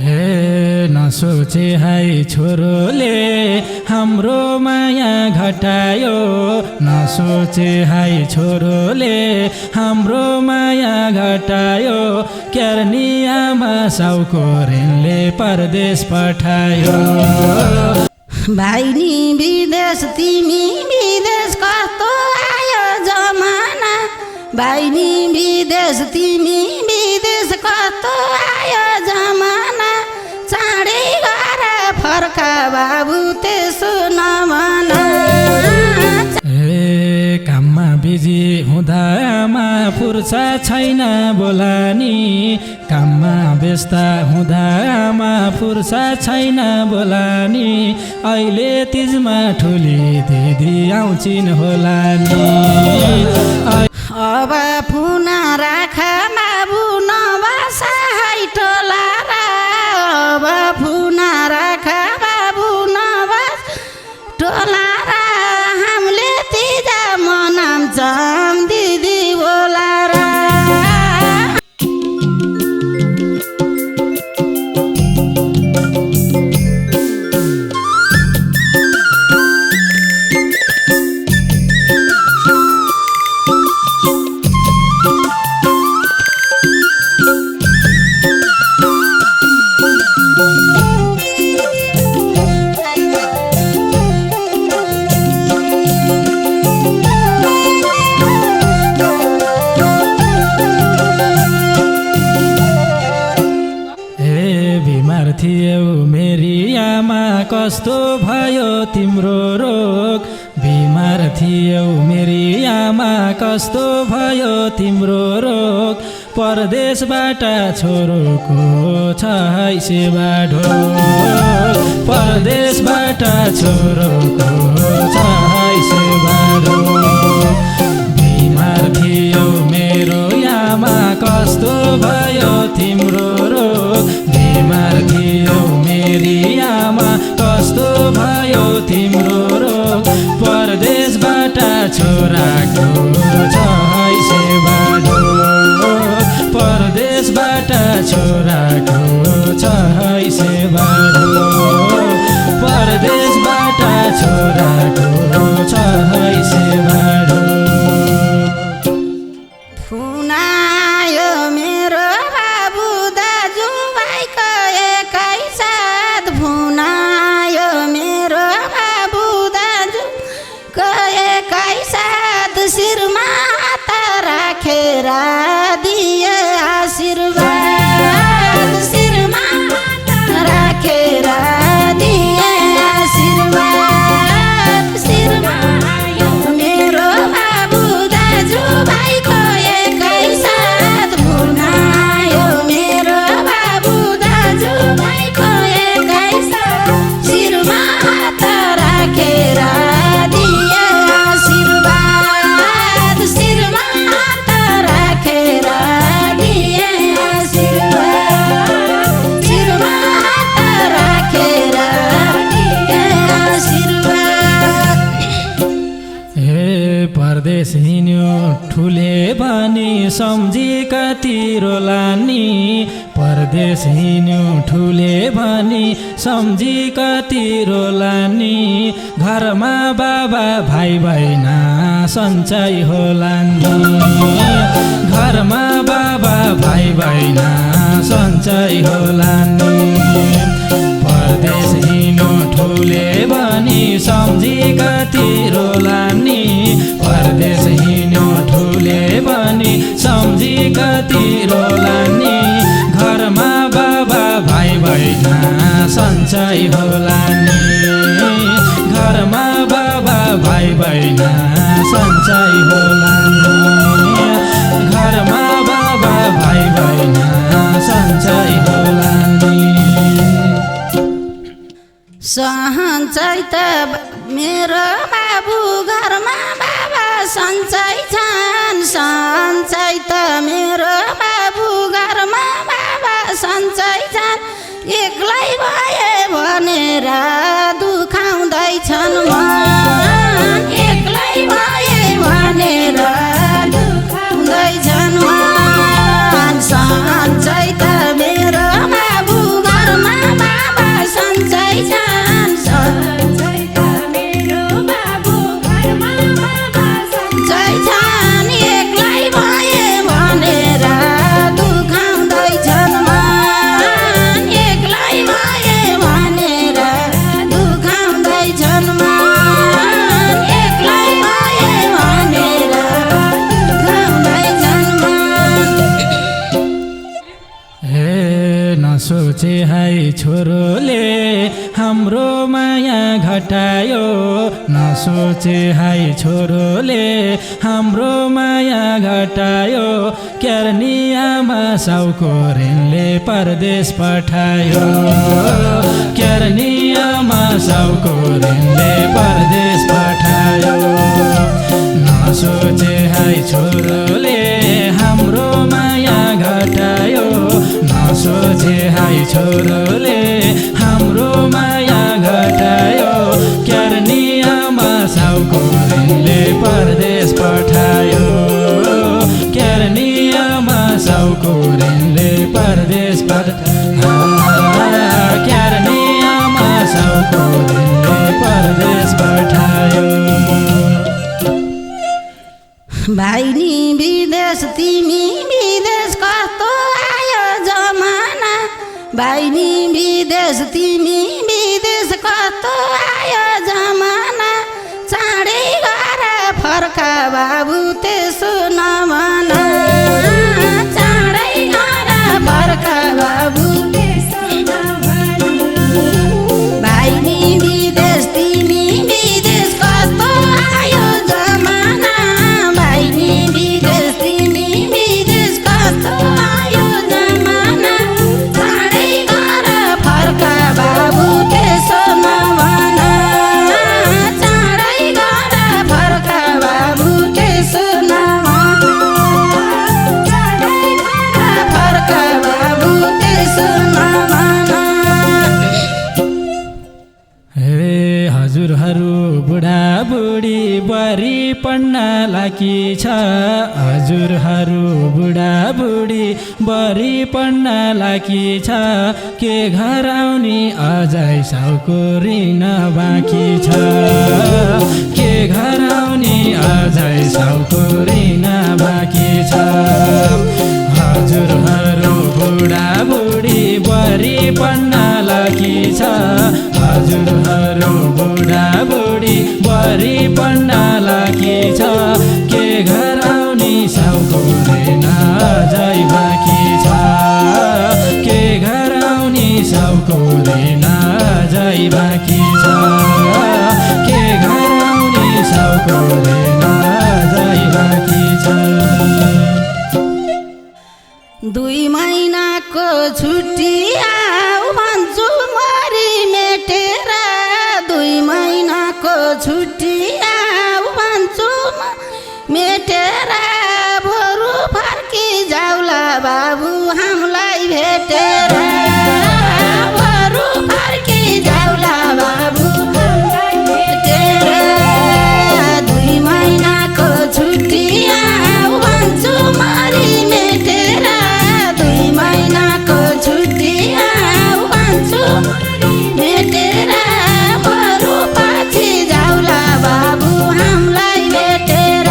हे नसोचे हाई छोरोले हाम्रो माया घटायो, नसोचे हाई छोरोले हाम्रो माया घटायो। क्यार्नी आमा साउको ऋणले परदेश पठायो। भाइ नि विदेश तिमी विदेश कस्तो आयो जमाना, भाइ नि विदेश तिमी विदेश कस्तो आयो जमाना। चाँडै गएर फर्का बाबु त्यसो नभन। काममा बिजी हुँदा आमा फुर्सद छैन बोलानी, काममा व्यस्त हुँदा आमा फुर्सद छैन बोलानी। अहिले तिजमा ठुली दिदी आउँछिन् होला नि। अब पुना राख बाबु नबसा है टोला र, अब पुना राख बाबु नबस टोला र। हामीले तिजा मनाउँछौँ दिदी बोला र। कस्तो भयो तिम्रो रोग, बिमार थियौ मेरी आमा कस्तो भयो तिम्रो रोग। परदेशबाट छोरोको छ है सेवा ढोग, परदेशबाट छोरोको छ है सेवा ढोग। बिमार थियौ मेरो आमा कस्तो भयो तिम्रो रोग, बिमार थियौ मेरी आमा कस्तो भयो तिम्रो रोग। परदेशबाट छोराको छ है सेवा ढोग, परदेशबाट छोराको छ है सेवा ढोग, परदेशबाट छोराको छ है सेवा ढोग। शिरमा हात राखेर दिए आशीर्वाद, शिरमा हात राखेर दिए आशीर्वाद। शिरमा मेरो बाबु दाजु भाइको एकै साथ, भुनायो मेरो बाबु दाजु भाइको एकै साथ। शिरमा हात राखेर दिए आशीर्वाद, शिरमा हात राखेर दिए आशीर्वाद, शिरमा हात राखेर दिए आशीर्वाद। हे परदेश हिँड्यो ठुले भनी सम्झी कति रोलानी, परदेश हिँड्यो ठुले भनी सम्झी कति रोलानी। घरमा बाबा भाइ बहिना सन्चै होला नि, घरमा बाबा भाइ बहिना सन्चै होला नि। परदेश हिँड्यो ठुले भनी सम्झी कति रोलानी, परदेश हिँड्यो ठुले भनी सम्झी कति रोलानी। घरमा बाबा भाइ बहिना सन्चै होला नि, घरमा बाबा भाइ बहिना सन्चै होला नि, घरमा बाबा भाइ बहिना सन्चै होला नि। सन्चै त मेरो बाबु घरमा बाबा सन्चै छन्, सन्चै त मेरो बाबु घरमा बाबा सन्चै छन्। एक्लै भए भनेर दुखाउँदैछन् मन, एक्लै भए भनेर दुखाउँदैछन् मन। सन्चै त मेरो बाबु घरमा नसोचे हाई छोरोले हाम्रो माया घटायो नसोचे हाई छोरोले हाम्रो माया घटायो क्यार्नी आमा साउको ऋणले परदेश पठायो क्यार्नी आमा साउको ऋणले परदेश पठायो नसोचे हाई छोरोले हाम्रो माया घटायो नसोचे हाई छोरोले हाम्रो माया घटायो क्यार्नी आमा साउको ऋणले परदेश पठायो क्यार्नी आमा साउको ऋणले परदेश पठायो क्यार्नी आमा साउको ऋणले परदेश पठायो भाइ नि विदेश तिमी विदेश कस्तो आयो जमाना भाइ नि विदेश तिमी विदेश कस्तो आयो जमाना चाँडै गएर फर्का बाबु त्यसो नभना चाँडै गएर फर्का बाबु त्यसो नभना भाइ नि विदेश तिमी विदेश कस्तो आयो जमाना भाइ नि विदेश तिमी विदेश कस्तो आयो जमाना चाँडै गएर फर्का बाबु त्यसो नभना चाँडै गएर फर्का बाबु त्यसो नभना चाँडै गएर फर्का बाबु त्यसो नभना हे हजुरहरू बुढाबुढी बरी पढ्न लागी छ हजुरहरू बुढाबुढी बरी पढ्न लागी छ के घर आउने अझै साउको ऋण बाँकी छ के घर आउने अझै साउको ऋण बाँकी छ हजुरहरू बुढाबुढी बरी पढ्न लागी छ हजुरहरू बुढाबुढी बरी पढ्न लागी छ के घर आउने साउको ऋण अझै बाँकी छ के घर आउने साउको ऋण अझै बाँकी छ के घर आउने साउको ऋण अझै बाँकी छ 2 महिनाको छुट्टी आऊ भन्छु मरी मेटेर 2 महिनाको छुट्टी आऊ भन्छु मेटेर बरु फर्की जाउला बाबु हामीलाई भेटेर बरु फर्की जाउला बाबु हामीलाई भेटेर 2 महिनाको छुट्टी आऊ भन्छु मरी मेटेर 2 महिनाको छुट्टी आऊ भन्छु मेटेर बरु पछि जाउला बाबु हामीलाई भेटेर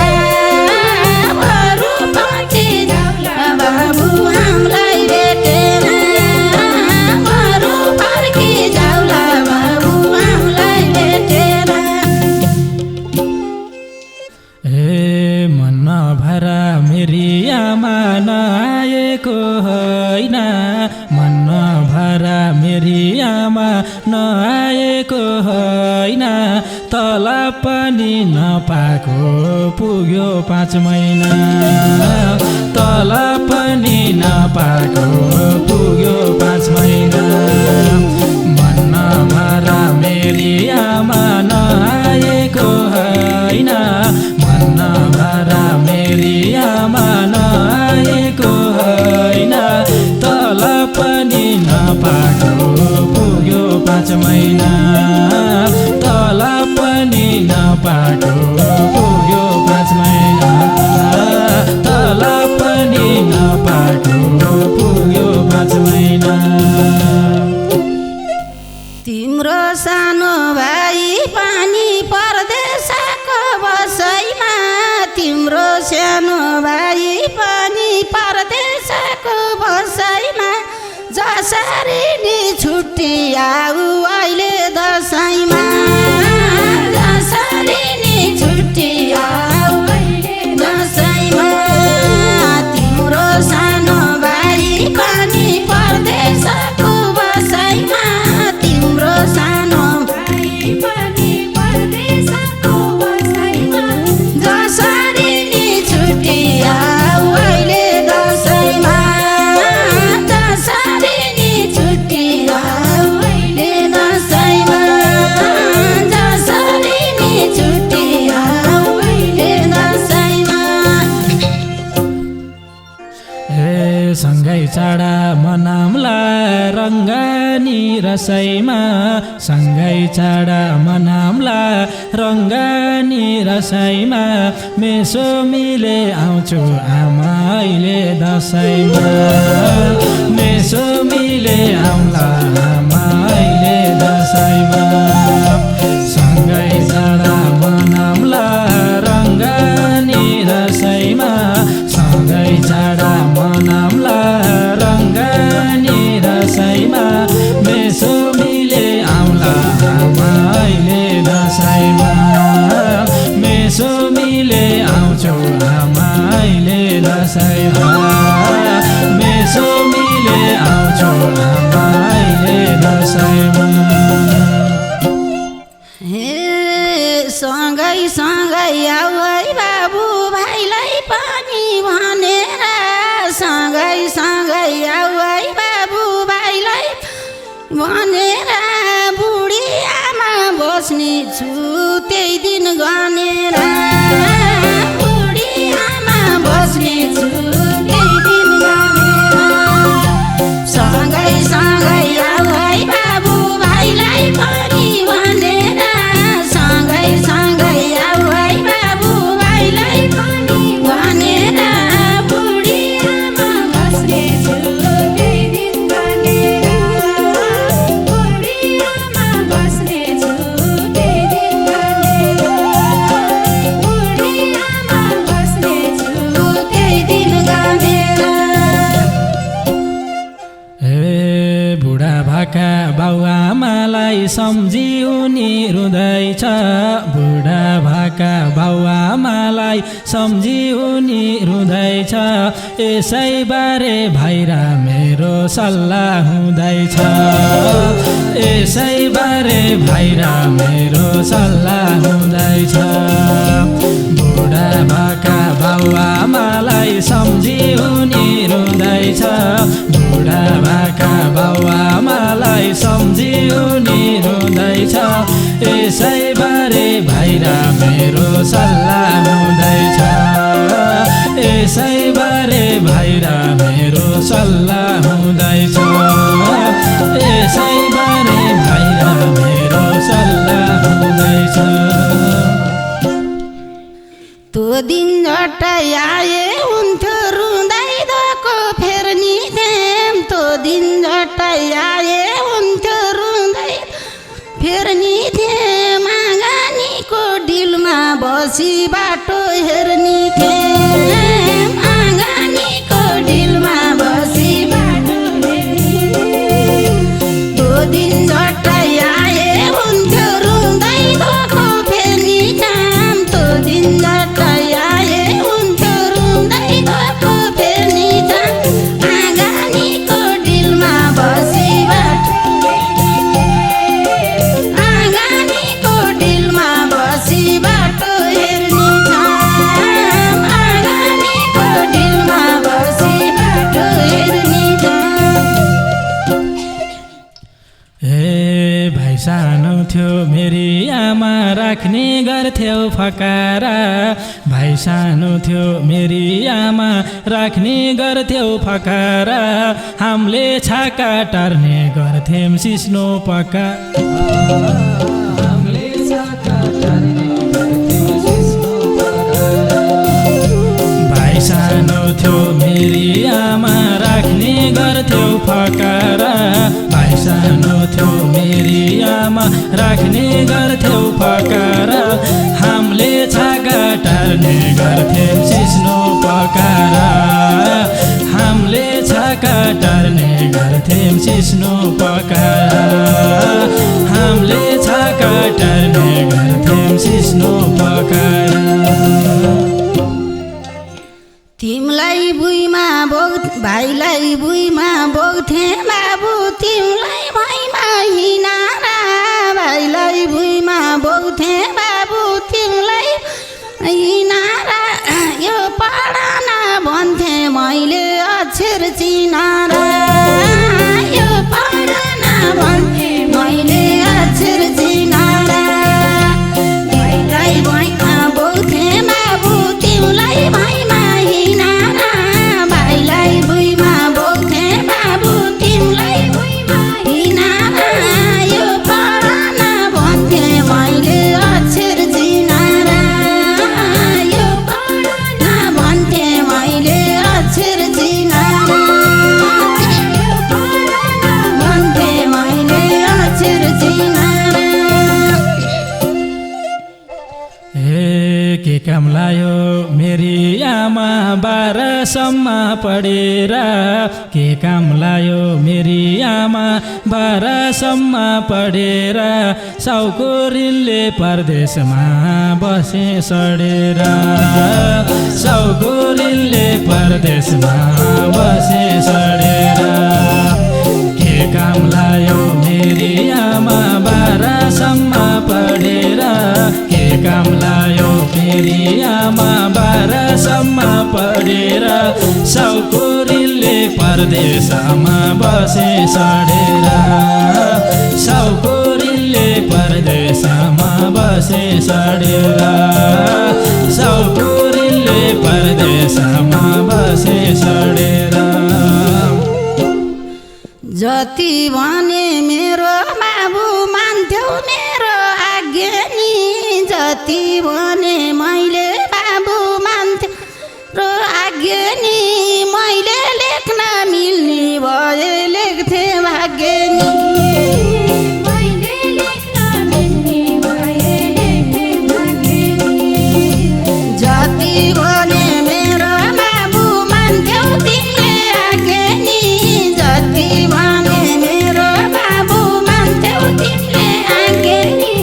बरु पछि जाउला बाबु हामीलाई भेटेर बरु फर्की जाउला बाबु हामीलाई भेटेर ए मन भरा मेरी आमा नआएको होइन मन भरा मेरी आमा नआएको होइन तल पनि नपाएको पुग्यो 5 महिना तल पनि नपाएको पुग्यो 5 महिना मन भरा मेरी आमा नआएको होइन मन भरा मेरी आमा नआएको होइन तल पनि नपाएको पुग्यो 5 महिना तल पनि नपाएको पुग्यो 5 महिना तल पनि नपाएको पुग्यो 5 महिना तिम्रो सानो भाइ पानी परदेशको बसैमा तिम्रो सानो भाइ पानी परदेशको बसैमा जसरी नि छुट्टी आऊ अहिले दसैँमा जसरी नि छुट्टी आऊ अहिले दसैँमा तिम्रो सानो भाइ पानी परदेशको नि रसैमा सँगै चाडा मनाम्ला रङ्गा नि रसैमा मेसो मिले आउँछु आमा अहिले दसैँमा मेसो मिले आउँला आमा अहिले दसैँमा सँगै चाडा मनाम्ला रङ्गा नि रसैमा सँगै चाडा मनाम्ला रङ्गा नि रसैमा मेसो मिले आउँला आमा अहिले दसैँमा मेसो मिले आउँछु आमा अहिले दसैँमा मेसो मिले आउँछु आमा अहिले दसैँमा सँगै सँगै आऊ है बाबु भाइलाई पनि भनेर सँगै सँगै आऊ है बाबु भाइलाई भनेर बुढी आमा बस्ने छु त्यही दिन गनेर बुढी आमा बस्ने छु त्यही दिन गनेर सँगै सँगै आऊ है बाबु भाइलाई पनि भनेर सँगै सँगै आऊ है बाबु भाइलाई पनि भनेर बुढी आमा बस्ने छु त्यही दिन गनेर बुढी आमा बस्ने छु त्यही दिन गनेर बुढी आमा बस्ने छु त्यही दिन गनेर ए बुढा भाका बाउआमालाई सम्झी उनी रुँदैछ बुढा भाका बाउआमालाई सम्झी उनी रुँदैछ यसैबारे भाइरा मेरो सल्लाह हुँदैछ यसैबारे भाइरा मेरो सल्लाह हुँदैछ बुढा भाका बाउआमालाई सम्झी उनी रुँदैछ बुढा भाका बाउआमालाई सम्झी उनी रुँदैछ यसैबारे भाइरा मेरो सल्लाह हुँदैछ यसैबारे भाइरा मेरो सल्लाह हुँदैछ यसैबारे भाइरा मेरो सल्लाह हुँदैछ त्यो दिन झट्टै आए हुन्थ्यो रुँदै धोको फेर्नी थिएँ त्यो दिन झट्टै आए हुन्थ्यो रुँदै फेर्नी थिएँ आँगनीको डिलमा बसी बाटो हेर्नी थिएँ आँगनीको डिलमा बसी बाटो हेर्नी थिएँ त्यो दिन झट्टै आए हुन्थ्यो रुँदै धोको फेर्नी थिएँ त्यो दिन झट्टै आए हुन्थ्यो रुँदै धोको फेर्नी थिएँ आँगनीको डिलमा बसी बाटो आँगनीको डिलमा बसी बाटो हेर्नी थिएँ आँगनीको डिलमा बसी बाटो हेर्नी थिएँ ए भाइ सानो थियो मेरी आमा राख्ने गर्थ्यौ फकारा भाइ सानो थियो मेरी आमा राख्ने गर्थ्यौ फकारा हामीले छाका टार्ने गर्थ्यौँ सिस्नो पका हामीले छाका टार्ने गर्थ्यौँ सिस्नो पका भाइ सानो थियो मेरी आमा राख्ने गर्थ्यौ फकारा भाइ सानो थियो मेरी आमा राख्ने गर्थ्यौ फकारा हामीले छाका टार्ने गर्थ्यौँ सिस्नो पकारा हामीले छाका टार्ने गर्थ्यौँ सिस्नो पकारा हामीले छाका टार्ने गर्थ्यौँ सिस्नो पकारा तिमलाई भुइँमा भाइलाई भुइँमा बोक्थे बाबु तिमलाई भुइँमा हिनारा भाइलाई भुइँमा बोक्थे बाबु तिमलाई हिनारा यो पढाना भन्थे मैले अक्षर चिनारा यो पढाना भन्थे मैले अक्षर चिनारा भाइलाई भुइँमा बोक्थे बाबु तिमलाई भुइँमा हिनारा भाइलाई भुइँमा बोक्थे बाबु तिमलाई काम लायो मेरी आमा 12सम्म पढेर के काम लायो मेरी आमा 12सम्म पढेर साउको ऋणले परदेशमा बसे सडेर साउको ऋणले परदेशमा बसे सडेर के काम लायो मेरी आमा 12सम्म पढेर के काम लायो मेरी आमा 12सम्म पढेर साउको ऋणले परदेशमा बसे सडेर साउको ऋणले परदेशमा बसे सडेर साउको ऋणले परदेशमा बसे सडेर जति भने मेरो बाबु मान्थ्यौ मेरो आज्ञा नि जति भने मैले बाबु मान्थ्यो र आज्ञा नि मैले लेख्न मिल्ने भए लेख्थे भाग्य नि मैले लेख्न मिल्ने भए लेख्थे भाग्य नि जति भने मेरो बाबु मान्थ्यौ तिमीले आज्ञा नि जति भने मेरो बाबु मान्थ्यौ तिमीले आज्ञा नि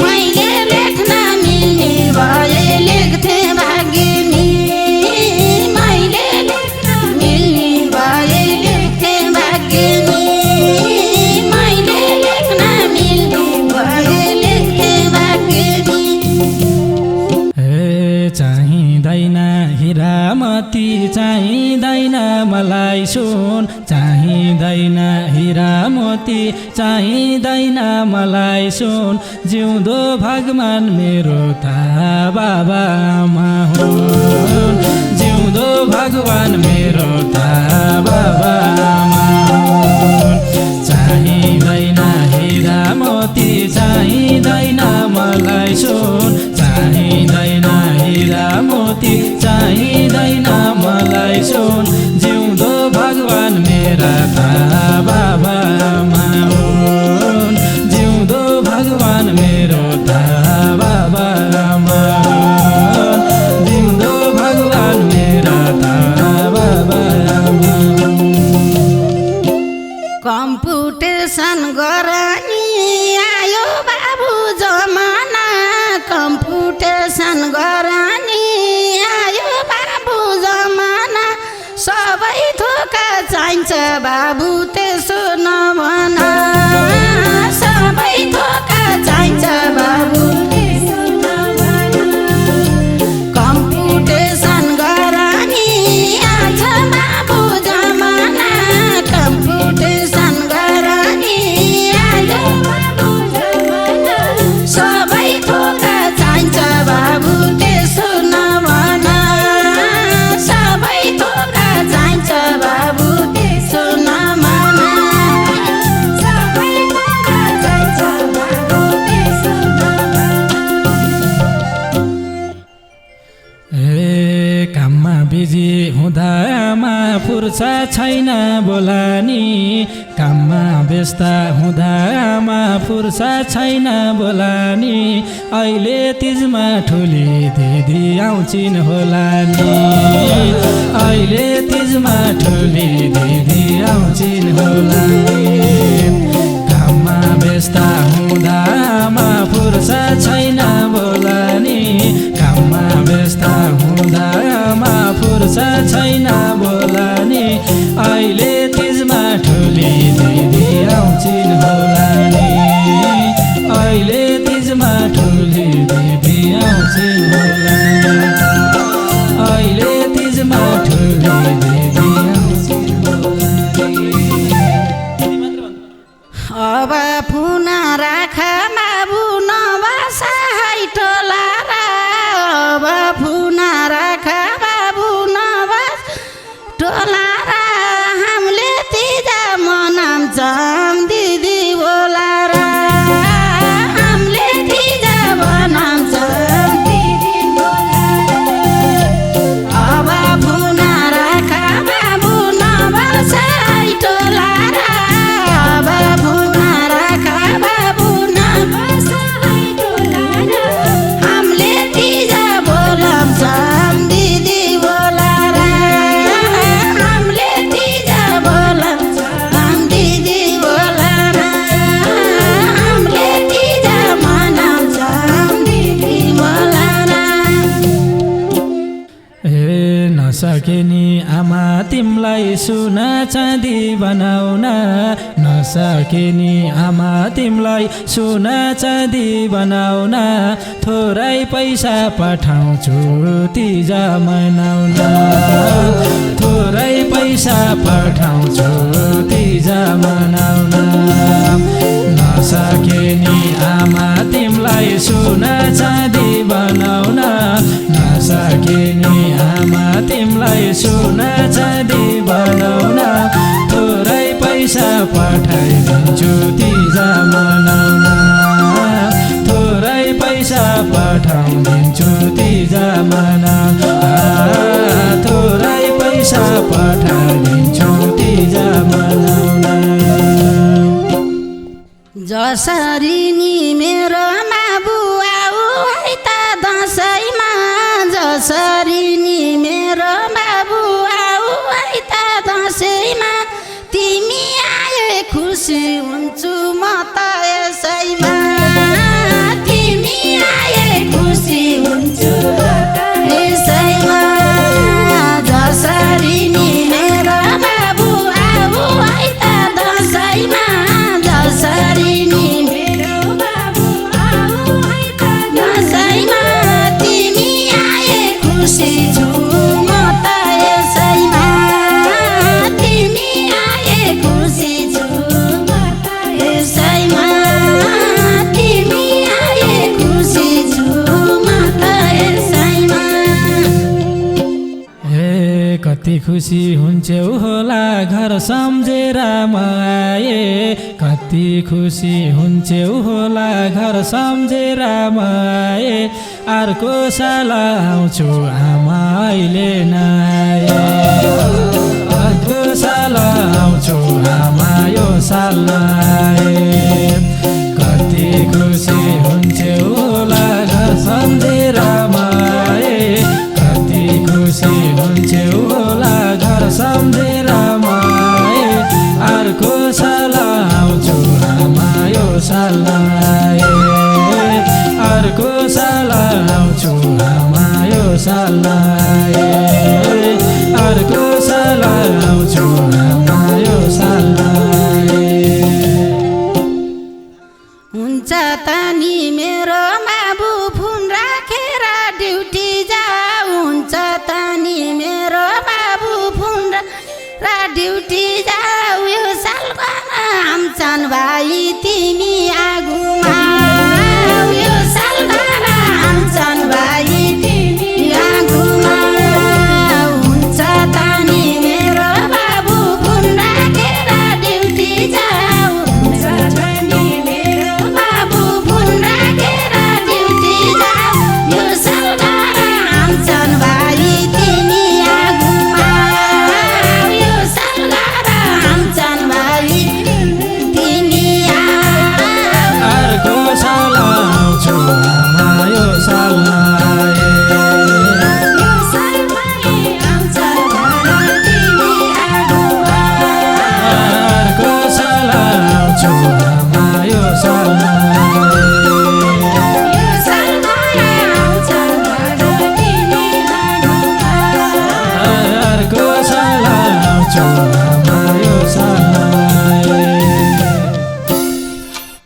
मैले लेख्न मिल्ने भए लेख्थे भाग्य नि मैले लेख्न मिल्ने भए लेख्थे भाग्य नि मैले लेख्न मिल्ने भए लेख्थे भाग्य नि चाहिँदैन हिरा मोती चाहिँदैन मलाई सुन चाहिँदैन हिरा मोती चाहिँदैन मलाई सुन जिउँदो भगवान मेरो त बाबा आमा हुन् जिउँदो भगवान मेरो त बाबा आमा हुन् चाहिँदैन हिरा मोती चाहिँदैन मलाई सुन चाहिँदैन हिरा मोती चाहिँदैन मलाई सुन जिउँदो भगवान मेरा त बाबा आमा हुन् जिउँदो भगवान मेरो त बाबा आमा हुन् जिउँदो भगवान मेरा त बाबा आमा कम्पुटेसन गरानी आयो बाबु जमाना कम्पुटेसन गरानी आयो बाबु जमाना सबै थोका चाहिन्छ बाबु त्यसो नभन सबै थोका चाहिन्छ बाबु त्यसो नभन कम्पुटेसन गरानी आछ बाबु जमाना कम्पुटेसन गरानी आयो बाबु जमाना सबै थोका चाहिन्छ बाबु त्यसो नभन सबै थोका चाहिन्छ बाबु त्यसो नभन सबै थोका चाहिन्छ बाबु त्यसो काममा बिजी हुँदा आमा फुर्सद छैन बोलानी काममा व्यस्त हुँदा आमा फुर्सद छैन बोलानी अहिले तिजमा ठुली दिदी आउँछिन् होला नि अहिले तिजमा ठुली दिदी आउँछिन् होला नि काममा व्यस्त हुँदा आमा फुर्सद छैन बोलानी काममा व्यस्त हुँदा आमा फुर्सद छैन बोलानी अहिले तिजमा ठुली दिदी आउँछिन् होला नि अहिले तिजमा ठुली दिदी आउँछिन् होला नि अहिले तिजमा ठुली दिदी आउँछिन् होला नि अब फुना राख बाबु नबसा टोला अब फुना राख बाबु नबस टोला हामीले तिजा मनाउँछौँ दिदी बोला हामीले तिजा बनाउँछौँ दिदी बोला अब फुना राख बाबु नबसा टोला अब फुना राख बाबु नबस तिमलाई सुना चाँदी बनाउन नसके नि आमा तिमलाई सुना चाँदी बनाउन थोरै पैसा पठाउँछु तिजा मनाउन थोरै पैसा पठाउँछु तिजा मनाउन नसके नि आमा तिमलाई सुना चाँदी बनाउन नसके नि आमा तिमलाई सुना चाँदी बनाउन थोरै पैसा पठाइदिन्छु तिजा मनाउन थोरै पैसा पठाइदिन्छु तिजा मनाउन थोरै पैसा पठाइदिन्छु तिजा मनाउन जसरी नि मेरो बाबु आऊ है त दसैँमा जसरी नि मेरो बाबु आऊ है त दसैँमा तिमी आए खुसी हुन्छु म त यसैमा तिमी आए खुसी हुन्छु यसैमा जसरी नि मेरो बाबु आऊ है त दसैँमा जसरी नि मेरो बाबु आऊ है त दसैँमा तिमी आए खुसी छु म त यसैमा तिमी आए खुसी छु म त यसैमा तिमी आए खुसी छु म त यसैमा कति खुसी हुन्छौ होला घर सम्झेर म आए कति खुसी हुन्छौ होला घर सम्झेर म आए अर्को साल आउँछु आमा अहिले नआए अर्को साल आउँछु आमा यो साल नआए कति खुसी हुन्छौ होला घर सम्झेर म आए कति खुसी हुन्छौ होला घर सम्झेर म आए अर्को साल आउँछु आमा यो साल नआए अर्को साल आउँछु आमा यो साल नआए अर्को साल आउँछु आमा यो साल नआए हुन्छ त नि मेरो बाबु फोन राखेर ड्युटी जाऊ हुन्छ त नि मेरो बाबु फोन र ड्युटी जाऊ यो साल आउँछन् भाइ तिमी आगुमा यो साल आउँछन् भाइ तिमी आगुमा हुन्छ त नि मेरो बाबु फोन राखेर ड्युटी जाऊ हुन्छ त नि मेरो बाबु फोन राखेर ड्युटी जाऊ यो साल आउँछन् भाइ तिमी आगुमा यो साल आउँछन् भाइ तिमी अर्को साल आउँछु आमा यो साल नआए यो साल आउँछन् भाइ तिमी आगुमा अर्को साल आउँछु आमा यो साल नआए यो साल आउँछन् भाइ तिमी आगुमा अर्को साल आउँछु